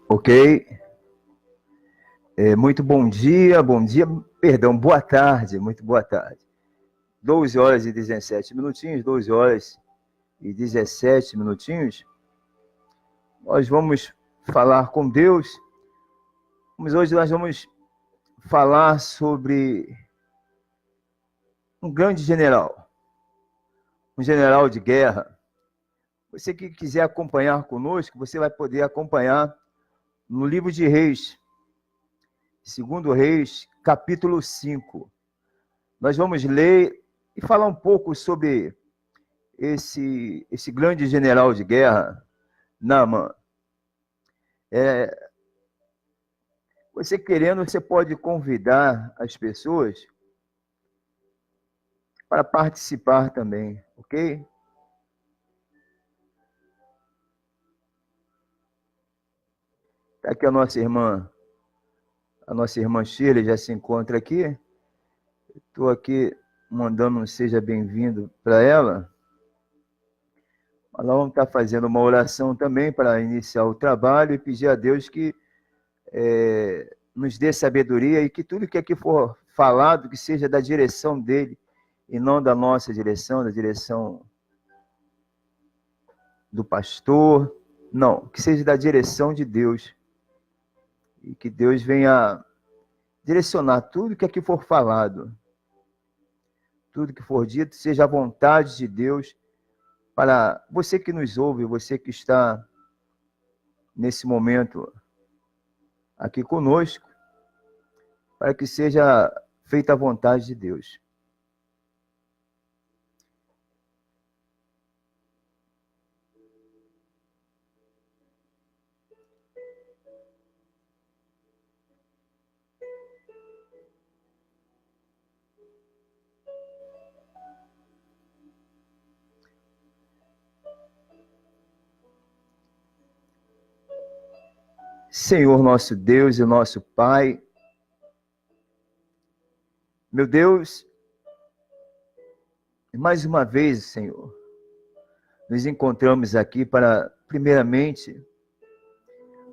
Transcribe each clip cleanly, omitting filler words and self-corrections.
Ok. Muito boa tarde, muito boa tarde. 12 horas e 17 minutinhos, 12 horas e 17 minutinhos. Nós vamos falar com Deus. Hoje nós vamos falar sobre um grande general, um general de guerra. Você que quiser acompanhar conosco, você vai poder acompanhar no livro de Reis, 2 Reis, capítulo 5. Nós vamos ler e falar um pouco sobre esse grande general de guerra, Naamã. Você querendo, você pode convidar as pessoas para participar também, ok? Está aqui a nossa irmã Shirley já se encontra aqui. Estou aqui mandando um seja bem-vindo para ela. Nós vamos estar fazendo uma oração também para iniciar o trabalho e pedir a Deus que nos dê sabedoria e que tudo que aqui for falado, que seja da direção dele e não da nossa direção, da direção do pastor, não, que seja da direção de Deus e que Deus venha direcionar tudo que aqui for falado, tudo que for dito, seja a vontade de Deus para você que nos ouve, você que está nesse momento aqui conosco, para que seja feita a vontade de Deus. Senhor nosso Deus e nosso Pai, meu Deus, mais uma vez, Senhor, nos encontramos aqui para, primeiramente,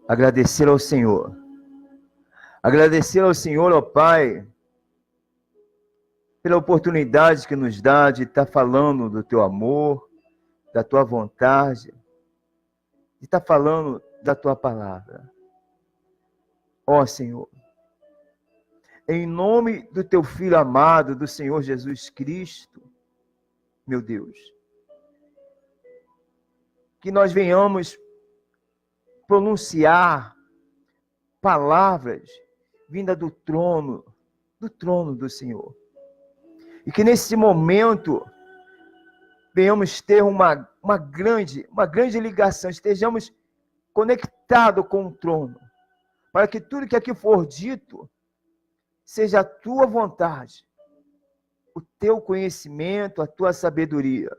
agradecer ao Senhor. Agradecer ao Senhor, ó Pai, pela oportunidade que nos dá de estar falando do Teu amor, da Tua vontade, de estar falando da Tua palavra. Ó Senhor, em nome do Teu Filho amado, do Senhor Jesus Cristo, meu Deus, que nós venhamos pronunciar palavras vindas do trono do Senhor. E que nesse momento venhamos ter uma grande ligação, estejamos conectados com o trono, para que tudo que aqui for dito seja a Tua vontade, o Teu conhecimento, a Tua sabedoria.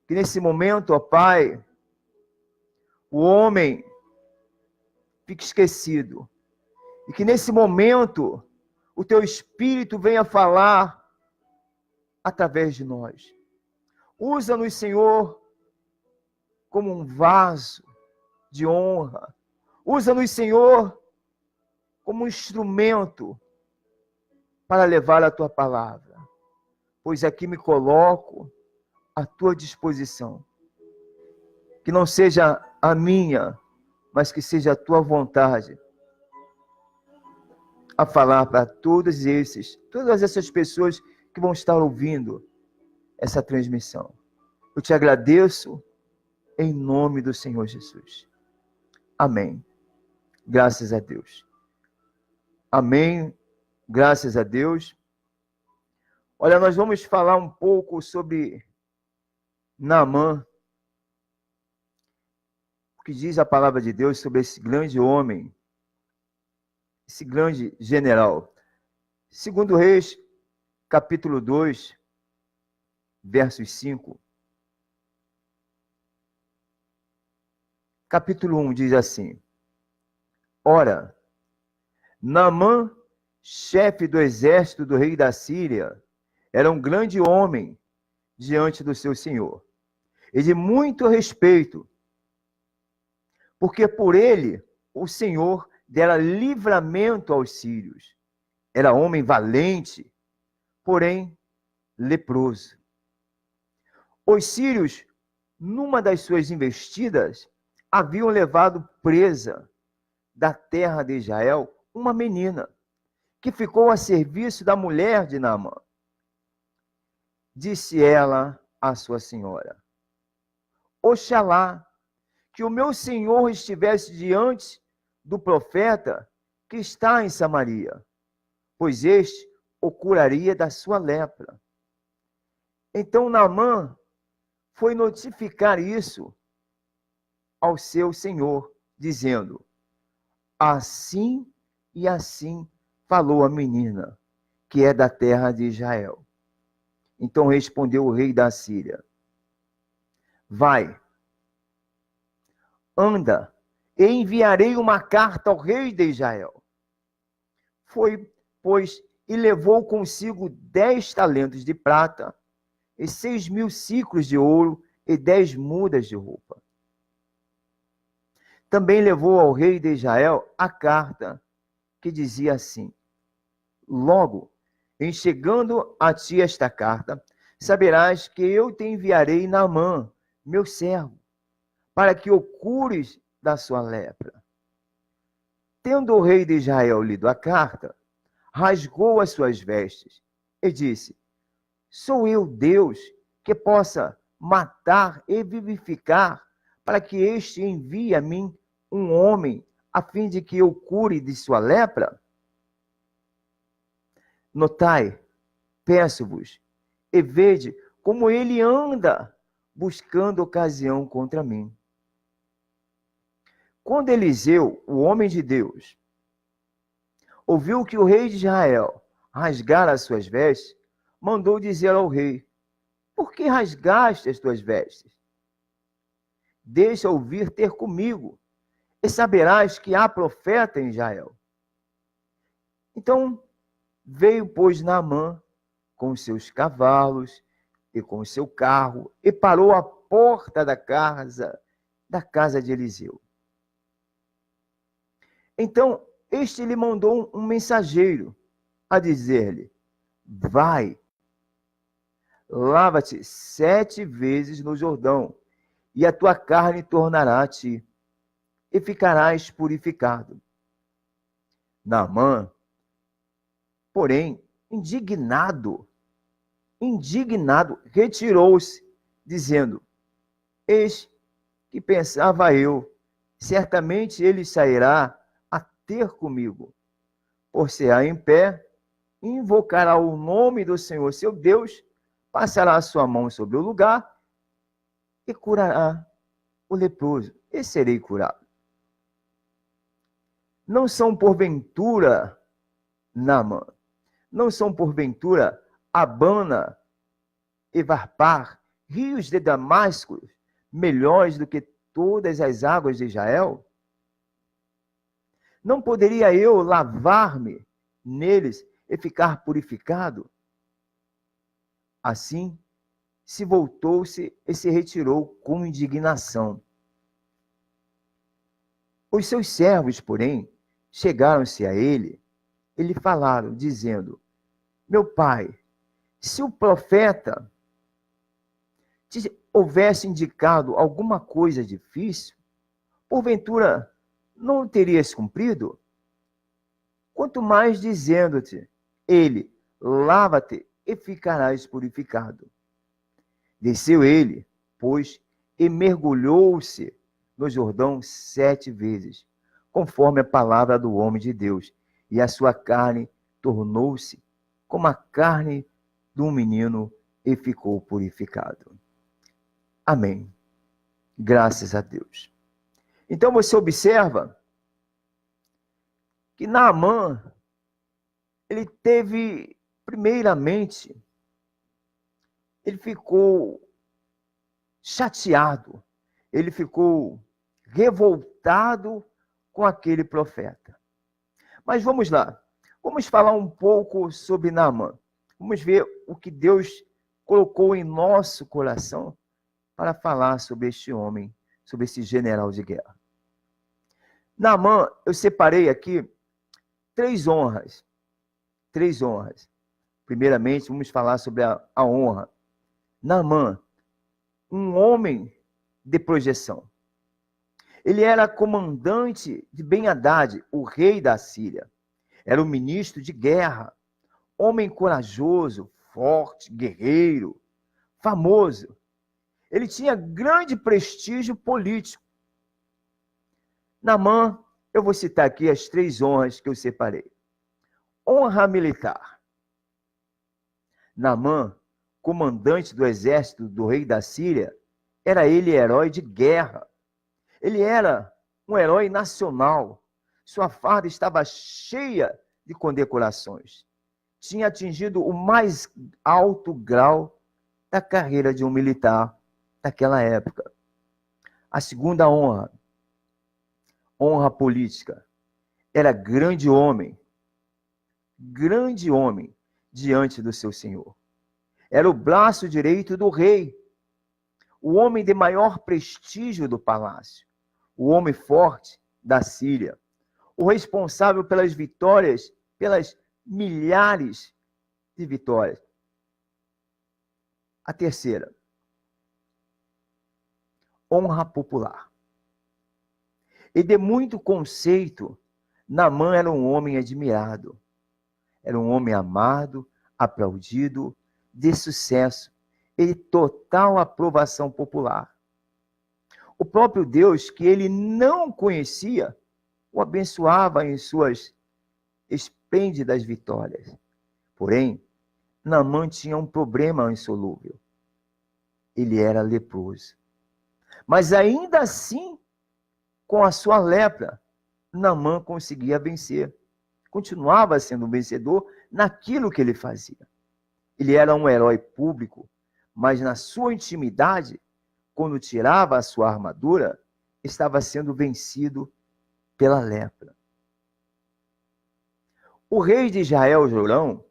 Que nesse momento, ó Pai, o homem fique esquecido. E que nesse momento, o Teu Espírito venha falar através de nós. Usa-nos, Senhor, como um vaso de honra. Usa-nos, Senhor, como um instrumento para levar a Tua palavra. Pois aqui me coloco à Tua disposição. Que não seja a minha, mas que seja a Tua vontade a falar para todas essas pessoas que vão estar ouvindo essa transmissão. Eu te agradeço em nome do Senhor Jesus. Amém. Graças a Deus. Amém. Graças a Deus. Olha, nós vamos falar um pouco sobre Naamã. O que diz a palavra de Deus sobre esse grande homem, esse grande general. 2 Reis, capítulo 2, versos 5. Capítulo 1 diz assim: Ora, Naamã, chefe do exército do rei da Síria, era um grande homem diante do seu senhor, e de muito respeito, porque por ele o Senhor dera livramento aos sírios. Era homem valente, porém leproso. Os sírios, numa das suas investidas, haviam levado presa da terra de Israel uma menina, que ficou a serviço da mulher de Naamã. Disse ela à sua senhora: Oxalá que o meu senhor estivesse diante do profeta que está em Samaria, pois este o curaria da sua lepra. Então Naamã foi notificar isso ao seu senhor, dizendo: assim e assim falou a menina, que é da terra de Israel. Então respondeu o rei da Síria: vai, anda, e enviarei uma carta ao rei de Israel. Foi, pois, e levou consigo 10 talentos de prata, e 6.000 siclos de ouro, e 10 mudas de roupa. Também levou ao rei de Israel a carta, que dizia assim: logo, em chegando a ti esta carta, saberás que eu te enviarei Naamã, meu servo, para que o cures da sua lepra. Tendo o rei de Israel lido a carta, rasgou as suas vestes e disse: sou eu Deus que possa matar e vivificar, para que este envie a mim um homem, a fim de que eu cure de sua lepra? Notai, peço-vos, e vede como ele anda buscando ocasião contra mim. Quando Eliseu, o homem de Deus, ouviu que o rei de Israel rasgara as suas vestes, mandou dizer ao rei: por que rasgaste as tuas vestes? Deixa-o vir ter comigo, e saberás que há profeta em Israel. Então veio, pois, Naamã com os seus cavalos e com o seu carro, e parou à porta da casa de Eliseu. Então este lhe mandou um mensageiro a dizer-lhe: vai, lava-te 7 vezes no Jordão, e a tua carne tornará a ti, e ficarás purificado. Naamã, porém, indignado, retirou-se, dizendo: eis que pensava eu, certamente ele sairá a ter comigo, por-se-á em pé, invocará o nome do Senhor seu Deus, passará a sua mão sobre o lugar e curará o leproso, e serei curado. Não são porventura, Naamã, não são porventura Abana e Varpar, rios de Damasco, melhores do que todas as águas de Israel? Não poderia eu lavar-me neles e ficar purificado? Assim, se voltou-se e se retirou com indignação. Os seus servos, porém, chegaram-se a ele e lhe falaram, dizendo: meu pai, se o profeta te houvesse indicado alguma coisa difícil, porventura não o terias cumprido? Quanto mais dizendo-te ele: lava-te e ficarás purificado. Desceu ele, pois, e mergulhou-se no Jordão 7 vezes, conforme a palavra do homem de Deus, e a sua carne tornou-se como a carne de um menino e ficou purificado. Amém. Graças a Deus. Então você observa que Naamã, ele teve, primeiramente, ele ficou chateado, ele ficou revoltado com aquele profeta. Mas vamos lá, vamos falar um pouco sobre Naamã. Vamos ver o que Deus colocou em nosso coração para falar sobre este homem, sobre esse general de guerra. Naamã, eu separei aqui 3 honras. 3 honras. Primeiramente, vamos falar sobre a honra. Naamã, um homem de projeção. Ele era comandante de Ben-Hadad, o rei da Síria. Era um ministro de guerra, homem corajoso, forte, guerreiro, famoso. Ele tinha grande prestígio político. Naamã, eu vou citar aqui as 3 honras que eu separei. Honra militar. Naamã, comandante do exército do rei da Síria, era ele herói de guerra. Ele era um herói nacional. Sua farda estava cheia de condecorações. Tinha atingido o mais alto grau da carreira de um militar daquela época. A segunda honra, honra política. Era grande homem diante do seu senhor. Era o braço direito do rei, o homem de maior prestígio do palácio, o homem forte da Síria, o responsável pelas vitórias, pelas milhares de vitórias. A terceira, honra popular. E de muito conceito, Naamã era um homem admirado, era um homem amado, aplaudido, de sucesso e de total aprovação popular. O próprio Deus, que ele não conhecia, o abençoava em suas esplêndidas vitórias. Porém, Naamã tinha um problema insolúvel. Ele era leproso. Mas ainda assim, com a sua lepra, Naamã conseguia vencer. Continuava sendo um vencedor naquilo que ele fazia. Ele era um herói público, mas na sua intimidade, quando tirava a sua armadura, estava sendo vencido pela lepra. O rei de Israel, Jorão,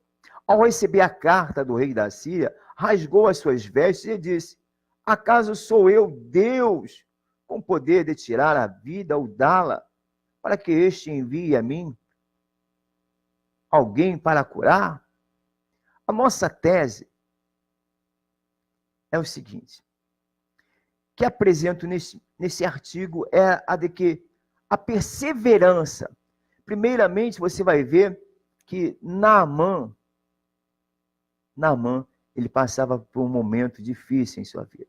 ao receber a carta do rei da Síria, rasgou as suas vestes e disse: acaso sou eu, Deus, com poder de tirar a vida ou dá-la, para que este envie a mim alguém para curar? A nossa tese é o seguinte, que apresento nesse artigo é a de que a perseverança, primeiramente você vai ver que Naamã, ele passava por um momento difícil em sua vida.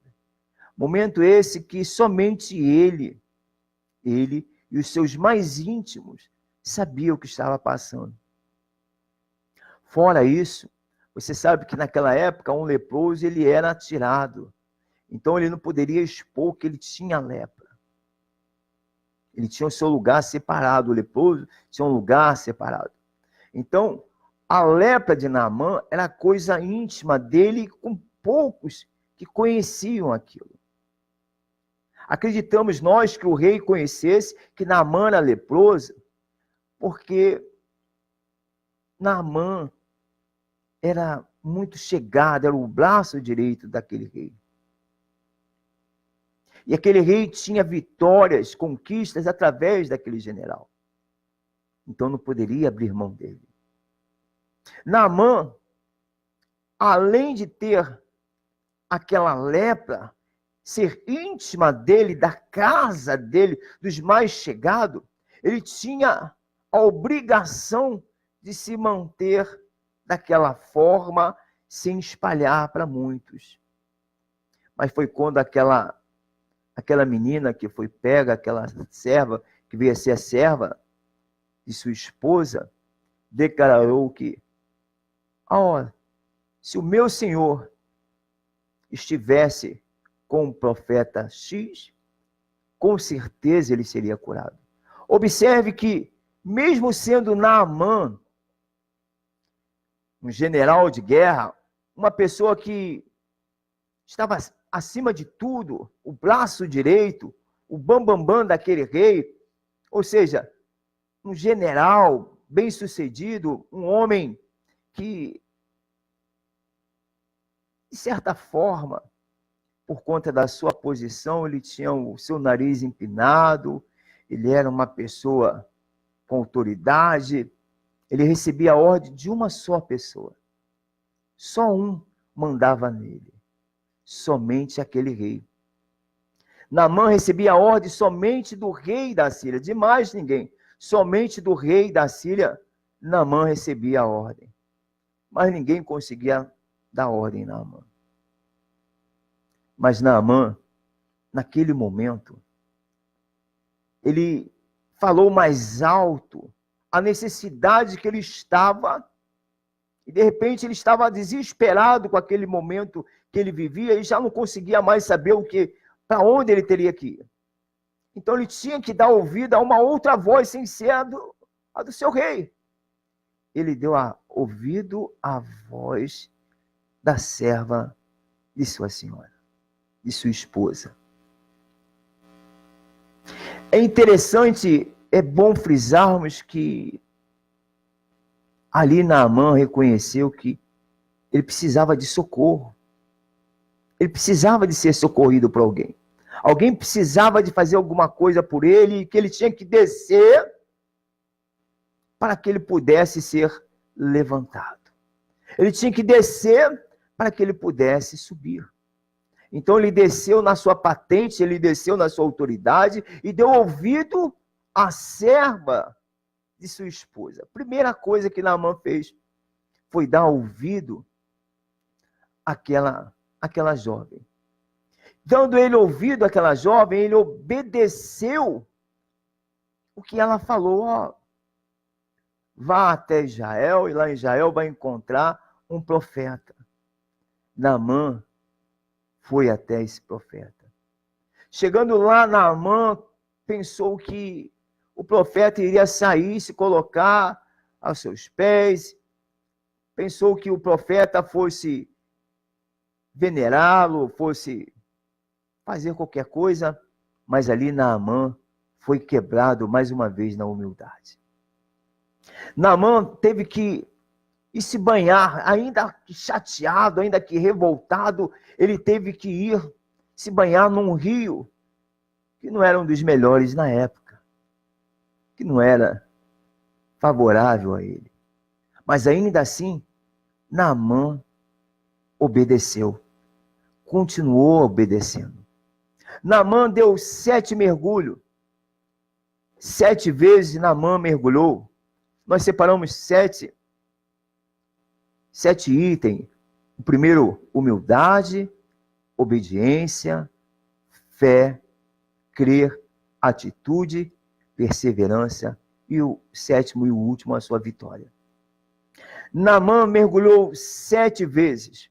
Momento esse que somente ele e os seus mais íntimos sabiam o que estava passando. Fora isso, você sabe que naquela época um leproso ele era atirado. Então ele não poderia expor que ele tinha lepra. Ele tinha o seu lugar separado, o leproso tinha um lugar separado. Então, a lepra de Naamã era coisa íntima dele, com poucos que conheciam aquilo. Acreditamos nós que o rei conhecesse que Naamã era leproso, porque Naamã era muito chegado, era o braço direito daquele rei. E aquele rei tinha vitórias, conquistas através daquele general. Então não poderia abrir mão dele. Naamã, além de ter aquela lepra, ser íntima dele, da casa dele, dos mais chegados, ele tinha a obrigação de se manter daquela forma, sem espalhar para muitos. Mas foi quando aquela menina que foi pega, aquela serva, que veio a ser a serva de sua esposa, declarou que, se o meu senhor estivesse com o profeta X, com certeza ele seria curado. Observe que, mesmo sendo Naamã um general de guerra, uma pessoa que estava acima de tudo, o braço direito, o bambambam daquele rei, ou seja, um general bem-sucedido, um homem que, de certa forma, por conta da sua posição, ele tinha o seu nariz empinado, ele era uma pessoa com autoridade, ele recebia a ordem de uma só pessoa. Só um mandava nele, somente aquele rei. Naamã recebia a ordem somente do rei da Síria, de mais ninguém. Somente do rei da Síria, Naamã recebia a ordem. Mas ninguém conseguia dar ordem a Naamã. Mas Naamã, naquele momento, ele falou mais alto a necessidade que ele estava, e de repente ele estava desesperado com aquele momento que ele vivia e já não conseguia mais saber para onde ele teria que ir. Então ele tinha que dar ouvido a uma outra voz sem ser a do seu rei. Ele deu ouvido à voz da serva de sua senhora, de sua esposa. É interessante, é bom frisarmos que ali Naamã reconheceu que ele precisava de socorro. Ele precisava de ser socorrido por alguém. Alguém precisava de fazer alguma coisa por ele, que ele tinha que descer para que ele pudesse ser levantado. Ele tinha que descer para que ele pudesse subir. Então ele desceu na sua patente, ele desceu na sua autoridade e deu ouvido à serva de sua esposa. A primeira coisa que Naamã fez foi dar ouvido àquela jovem. Dando ele ouvido àquela jovem, ele obedeceu o que ela falou. Ó, vá até Israel e lá em Israel vai encontrar um profeta. Naamã foi até esse profeta. Chegando lá, Naamã pensou que o profeta iria sair, se colocar aos seus pés. Pensou que o profeta fosse venerá-lo, fosse fazer qualquer coisa, mas ali Naamã foi quebrado mais uma vez na humildade. Naamã teve que ir se banhar, ainda que chateado, ainda que revoltado, ele teve que ir se banhar num rio que não era um dos melhores na época, que não era favorável a ele. Mas ainda assim, Naamã obedeceu, continuou obedecendo. Naamã deu 7 mergulhos. 7 vezes Naamã mergulhou. Nós separamos 7 itens. O primeiro, humildade, obediência, fé, crer, atitude, perseverança. E o 7º e o último, a sua vitória. Naamã mergulhou 7 vezes.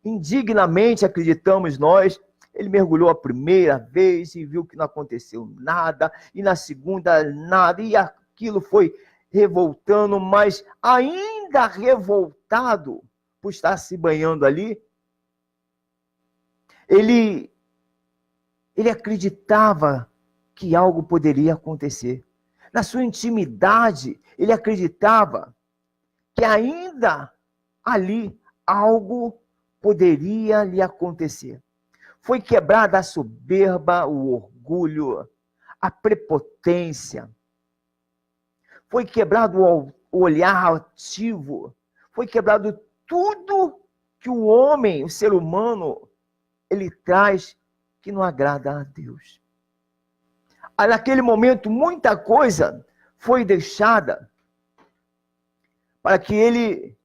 Indignamente, acreditamos nós, ele mergulhou a primeira vez e viu que não aconteceu nada, e na segunda nada, e aquilo foi revoltando, mas ainda revoltado por estar se banhando ali, ele acreditava que algo poderia acontecer. Na sua intimidade, ele acreditava que ainda ali algo poderia lhe acontecer. Foi quebrada a soberba, o orgulho, a prepotência. Foi quebrado o olhar altivo. Foi quebrado tudo que o homem, o ser humano, ele traz que não agrada a Deus. Naquele momento, muita coisa foi deixada para que ele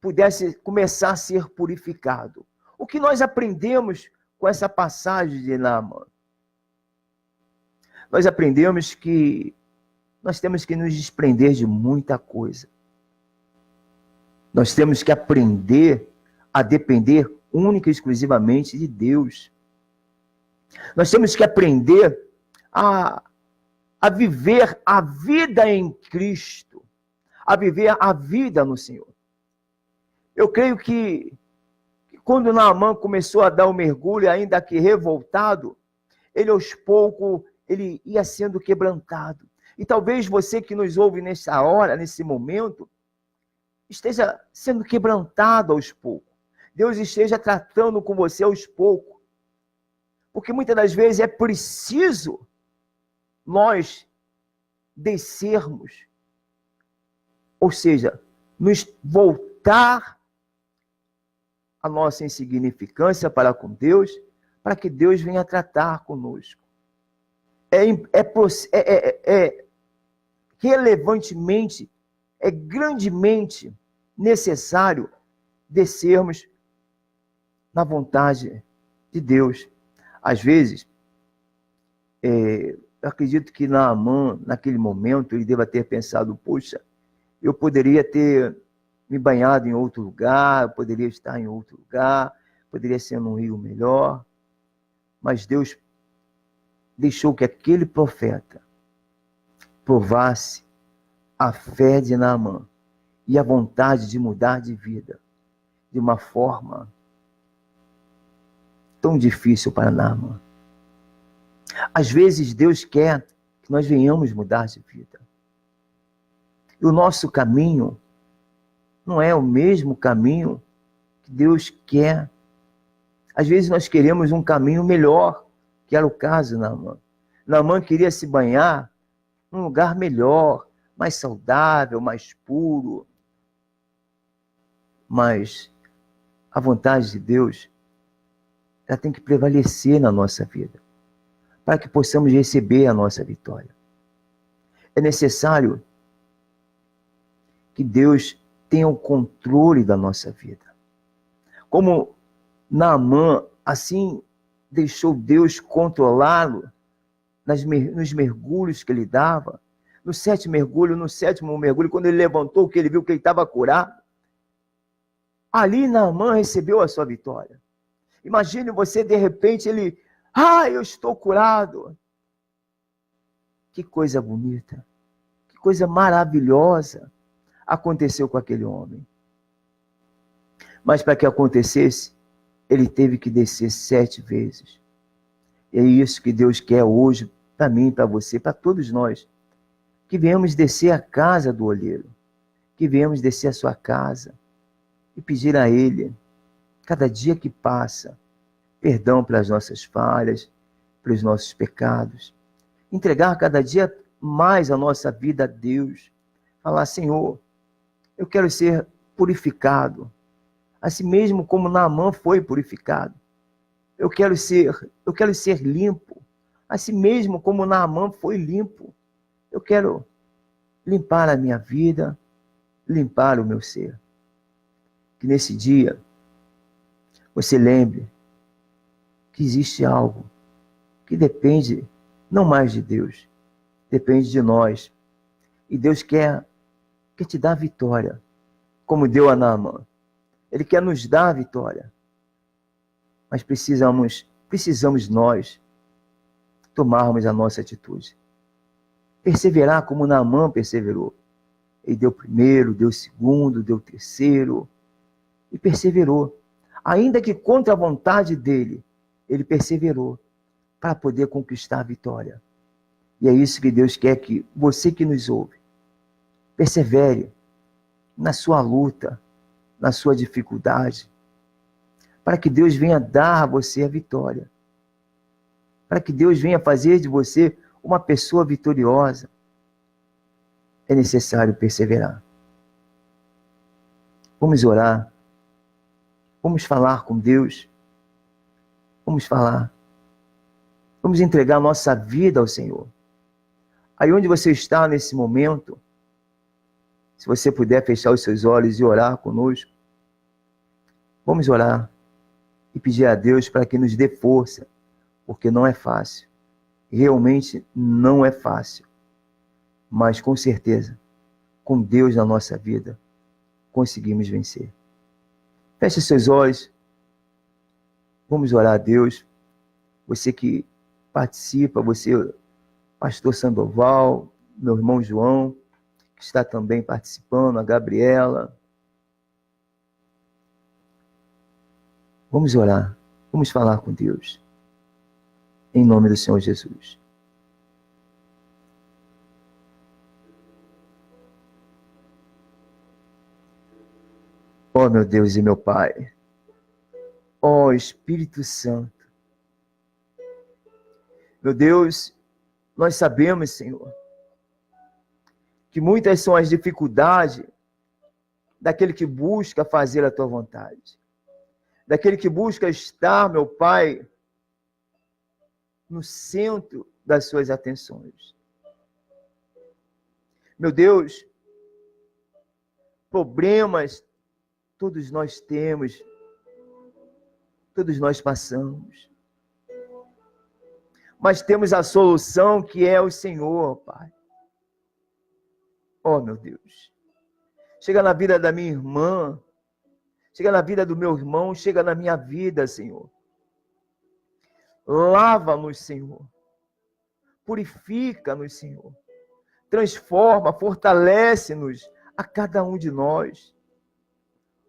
pudesse começar a ser purificado. O que nós aprendemos com essa passagem de Naamã? Nós aprendemos que nós temos que nos desprender de muita coisa. Nós temos que aprender a depender única e exclusivamente de Deus. Nós temos que aprender a viver a vida em Cristo, a viver a vida no Senhor. Eu creio que quando Naamã começou a dar o mergulho, ainda que revoltado, ele aos poucos, ele ia sendo quebrantado. E talvez você que nos ouve nessa hora, nesse momento, esteja sendo quebrantado aos poucos. Deus esteja tratando com você aos poucos. Porque muitas das vezes é preciso nós descermos, ou seja, nos voltar a nossa insignificância para com Deus, para que Deus venha tratar conosco. É relevantemente, é grandemente necessário descermos na vontade de Deus. Às vezes, eu acredito que Naamã, naquele momento, ele deva ter pensado, poxa, eu poderia ter me banhado em outro lugar, eu poderia estar em outro lugar, poderia ser num rio melhor, mas Deus deixou que aquele profeta provasse a fé de Naamã e a vontade de mudar de vida de uma forma tão difícil para Naamã. Às vezes Deus quer que nós venhamos mudar de vida. E o nosso caminho não é o mesmo caminho que Deus quer. Às vezes nós queremos um caminho melhor, que era o caso de Naamã. Naamã queria se banhar num lugar melhor, mais saudável, mais puro. Mas a vontade de Deus, ela tem que prevalecer na nossa vida, para que possamos receber a nossa vitória. É necessário que Deus tenha o controle da nossa vida. Como Naamã, assim deixou Deus controlá-lo nos mergulhos que ele dava. No sétimo mergulho, quando ele levantou, que ele viu que ele estava curado, ali Naamã recebeu a sua vitória. Imagine você, de repente, eu estou curado. Que coisa bonita, que coisa maravilhosa aconteceu com aquele homem. Mas para que acontecesse, ele teve que descer 7 vezes. É isso que Deus quer hoje, para mim, para você, para todos nós. Que venhamos descer a casa do olheiro, que venhamos descer a sua casa e pedir a Ele, cada dia que passa, perdão pelas nossas falhas, pelos nossos pecados. Entregar cada dia mais a nossa vida a Deus. Falar, Senhor, eu quero ser purificado, assim mesmo como Naamã foi purificado. Eu quero ser limpo, assim mesmo como Naamã foi limpo. Eu quero limpar a minha vida, limpar o meu ser. Que nesse dia você lembre que existe algo que depende não mais de Deus, depende de nós. E Deus quer te dar vitória, como deu a Naamã. Ele quer nos dar a vitória. Mas precisamos nós tomarmos a nossa atitude. Perseverar como Naamã perseverou. Ele deu primeiro, deu segundo, deu terceiro. E perseverou. Ainda que contra a vontade dele, ele perseverou para poder conquistar a vitória. E é isso que Deus quer que você que nos ouve, persevere na sua luta, na sua dificuldade, para que Deus venha dar a você a vitória. Para que Deus venha fazer de você uma pessoa vitoriosa. É necessário perseverar. Vamos orar. Vamos falar com Deus. Vamos falar. Vamos entregar nossa vida ao Senhor. Aí onde você está nesse momento, se você puder fechar os seus olhos e orar conosco, vamos orar e pedir a Deus para que nos dê força, porque não é fácil. Realmente não é fácil. Mas com certeza, com Deus na nossa vida, conseguimos vencer. Feche seus olhos. Vamos orar a Deus. Você que participa, você, pastor Sandoval, meu irmão João, que está também participando, a Gabriela. Vamos orar. Vamos falar com Deus. Em nome do Senhor Jesus. Ó meu Deus e meu Pai, ó Espírito Santo, meu Deus, Nós sabemos, Senhor, que muitas são as dificuldades daquele que busca fazer a tua vontade, daquele que busca estar, meu Pai, no centro das suas atenções. Meu Deus, problemas todos nós temos, todos nós passamos, mas temos a solução, que é o Senhor, Pai. Oh, meu Deus, chega na vida da minha irmã, chega na vida do meu irmão, chega na minha vida, Senhor. Lava-nos, Senhor. Purifica-nos, Senhor. Transforma, fortalece-nos a cada um de nós.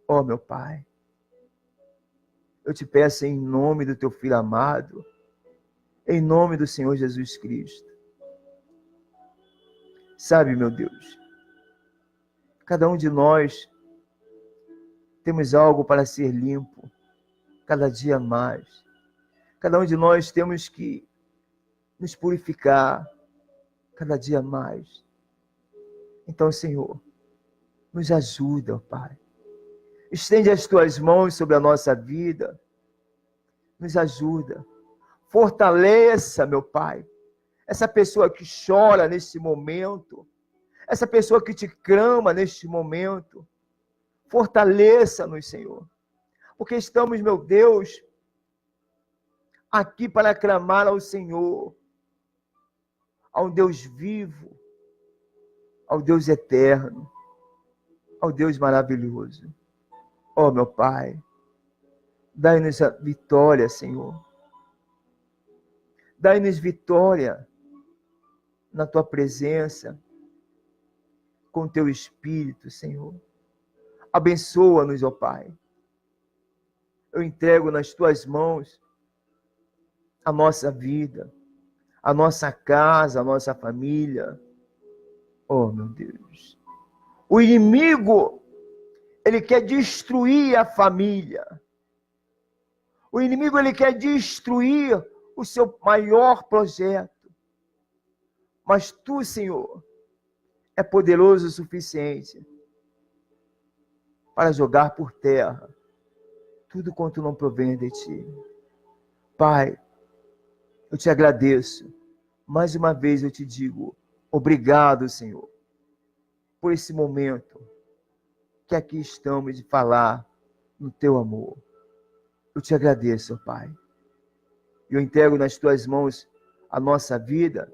Oh, meu Pai, eu te peço em nome do teu Filho amado, em nome do Senhor Jesus Cristo. Sabe, meu Deus, cada um de nós temos algo para ser limpo, cada dia mais. Cada um de nós temos que nos purificar cada dia mais. Então, Senhor, nos ajuda, ó Pai. Estende as tuas mãos sobre a nossa vida. Nos ajuda. Fortaleça, meu Pai, essa pessoa que chora neste momento, essa pessoa que te clama neste momento. Fortaleça-nos, Senhor, porque estamos, meu Deus, aqui para clamar ao Senhor, ao Deus vivo, ao Deus eterno, ao Deus maravilhoso. Oh, meu Pai, dai-nos a vitória, Senhor. Dai-nos vitória na Tua presença, com o Teu Espírito, Senhor. Abençoa-nos, ó Pai. Eu entrego nas Tuas mãos a nossa vida, a nossa casa, a nossa família. Oh, meu Deus. O inimigo, ele quer destruir a família. O inimigo, ele quer destruir o seu maior projeto. Mas Tu, Senhor, é poderoso o suficiente para jogar por terra tudo quanto não provém de Ti. Pai, eu te agradeço. Mais uma vez eu te digo, obrigado, Senhor, por esse momento que aqui estamos de falar no Teu amor. Eu te agradeço, Pai. Eu entrego nas Tuas mãos a nossa vida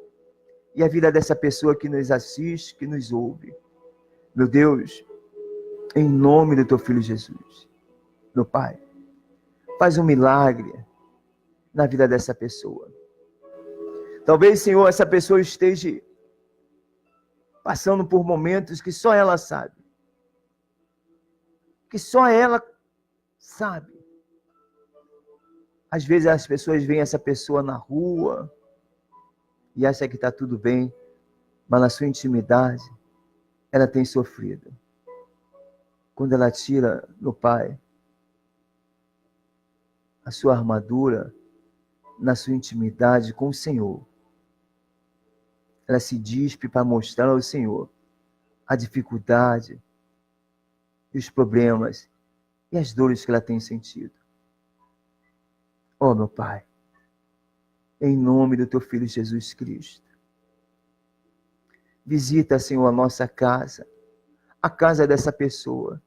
e a vida dessa pessoa que nos assiste, que nos ouve. Meu Deus, em nome do Teu Filho Jesus, meu Pai, faz um milagre na vida dessa pessoa. Talvez, Senhor, essa pessoa esteja passando por momentos que só ela sabe. Que só ela sabe. Às vezes as pessoas veem essa pessoa na rua e acham que está tudo bem, mas na sua intimidade ela tem sofrido. Quando ela tira, meu Pai, a sua armadura na sua intimidade com o Senhor, ela se dispe para mostrar ao Senhor a dificuldade, e os problemas e as dores que ela tem sentido. Oh, meu Pai, em nome do Teu Filho Jesus Cristo, visita, Senhor, a nossa casa, a casa dessa pessoa.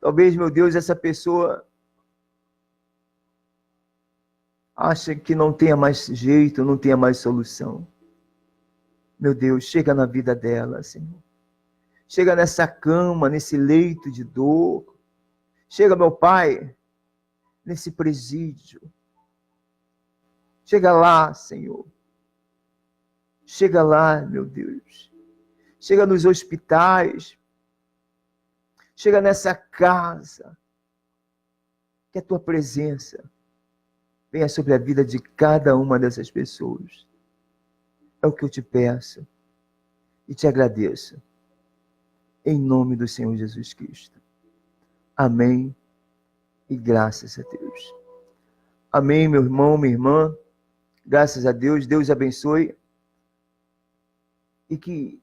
Talvez, meu Deus, essa pessoa acha que não tenha mais jeito, não tenha mais solução. Meu Deus, chega na vida dela, Senhor. Chega nessa cama, nesse leito de dor. Chega, meu Pai, nesse presídio. Chega lá, Senhor. Chega lá, meu Deus. Chega nos hospitais. Chega nessa casa. Que a Tua presença venha sobre a vida de cada uma dessas pessoas. É o que eu te peço e te agradeço. Em nome do Senhor Jesus Cristo. Amém. E graças a Deus. Amém, meu irmão, minha irmã. Graças a Deus. Deus abençoe e que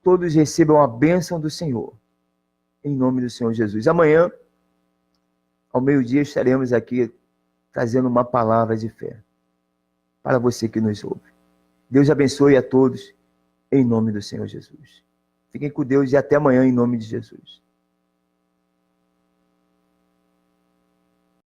todos recebam a bênção do Senhor, em nome do Senhor Jesus. Amanhã, ao meio-dia, estaremos aqui trazendo uma palavra de fé para você que nos ouve. Deus abençoe a todos, em nome do Senhor Jesus. Fiquem com Deus e até amanhã, em nome de Jesus.